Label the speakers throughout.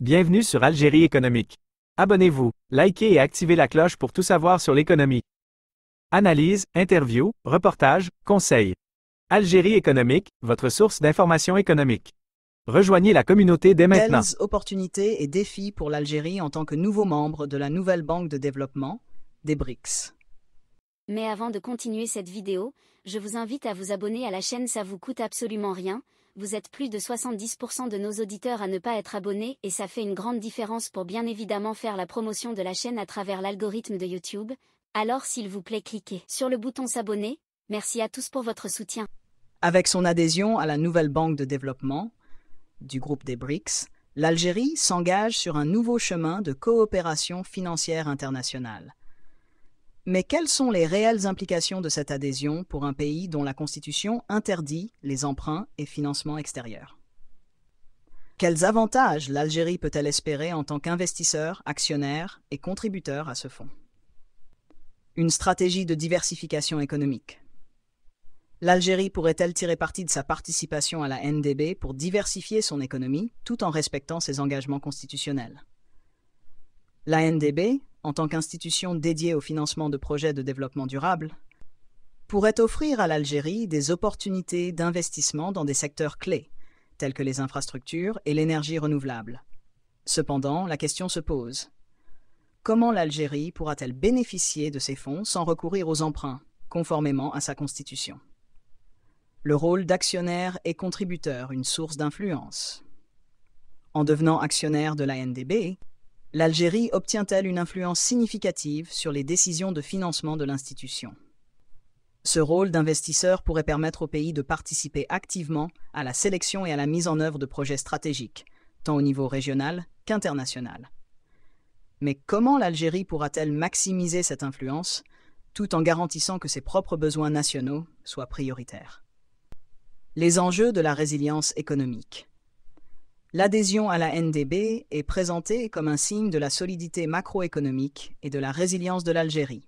Speaker 1: Bienvenue sur Algérie économique. Abonnez-vous, likez et activez la cloche pour tout savoir sur l'économie. Analyse, interview, reportage, conseils. Algérie économique, votre source d'information économique. Rejoignez la communauté dès maintenant.
Speaker 2: Quelles opportunités et défis pour l'Algérie en tant que nouveau membre de la nouvelle banque de développement, des BRICS?
Speaker 3: Mais avant de continuer cette vidéo, je vous invite à vous abonner à la chaîne, ça vous coûte absolument rien. Vous êtes plus de 70% de nos auditeurs à ne pas être abonnés et ça fait une grande différence pour bien évidemment faire la promotion de la chaîne à travers l'algorithme de YouTube. Alors s'il vous plaît cliquez sur le bouton s'abonner. Merci à tous pour votre soutien.
Speaker 2: Avec son adhésion à la nouvelle banque de développement du groupe des BRICS, l'Algérie s'engage sur un nouveau chemin de coopération financière internationale. Mais quelles sont les réelles implications de cette adhésion pour un pays dont la Constitution interdit les emprunts et financements extérieurs? Quels avantages l'Algérie peut-elle espérer en tant qu'investisseur, actionnaire et contributeur à ce fonds? Une stratégie de diversification économique. L'Algérie pourrait-elle tirer parti de sa participation à la NDB pour diversifier son économie tout en respectant ses engagements constitutionnels? La NDB, en tant qu'institution dédiée au financement de projets de développement durable, pourrait offrir à l'Algérie des opportunités d'investissement dans des secteurs clés, tels que les infrastructures et l'énergie renouvelable. Cependant, la question se pose. Comment l'Algérie pourra-t-elle bénéficier de ces fonds sans recourir aux emprunts, conformément à sa constitution? Le rôle d'actionnaire et contributeur, une source d'influence. En devenant actionnaire de la NDB, l'Algérie obtient-elle une influence significative sur les décisions de financement de l'institution? Ce rôle d'investisseur pourrait permettre au pays de participer activement à la sélection et à la mise en œuvre de projets stratégiques, tant au niveau régional qu'international. Mais comment l'Algérie pourra-t-elle maximiser cette influence, tout en garantissant que ses propres besoins nationaux soient prioritaires? Les enjeux de la résilience économique. L'adhésion à la NDB est présentée comme un signe de la solidité macroéconomique et de la résilience de l'Algérie.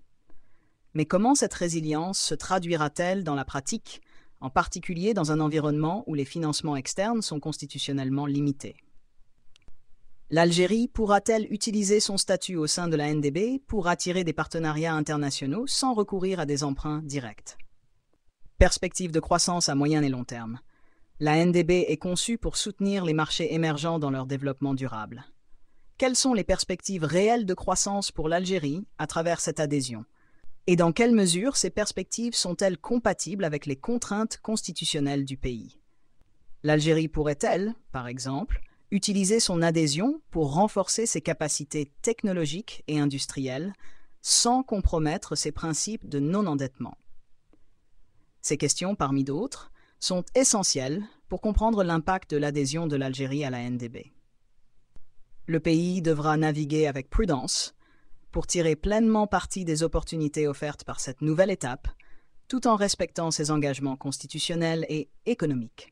Speaker 2: Mais comment cette résilience se traduira-t-elle dans la pratique, en particulier dans un environnement où les financements externes sont constitutionnellement limités? L'Algérie pourra-t-elle utiliser son statut au sein de la NDB pour attirer des partenariats internationaux sans recourir à des emprunts directs? Perspective de croissance à moyen et long terme. La NDB est conçue pour soutenir les marchés émergents dans leur développement durable. Quelles sont les perspectives réelles de croissance pour l'Algérie à travers cette adhésion? Et dans quelle mesure ces perspectives sont-elles compatibles avec les contraintes constitutionnelles du pays? L'Algérie pourrait-elle, par exemple, utiliser son adhésion pour renforcer ses capacités technologiques et industrielles sans compromettre ses principes de non-endettement? Ces questions, parmi d'autres, sont essentielles pour comprendre l'impact de l'adhésion de l'Algérie à la NDB. Le pays devra naviguer avec prudence pour tirer pleinement parti des opportunités offertes par cette nouvelle étape, tout en respectant ses engagements constitutionnels et économiques.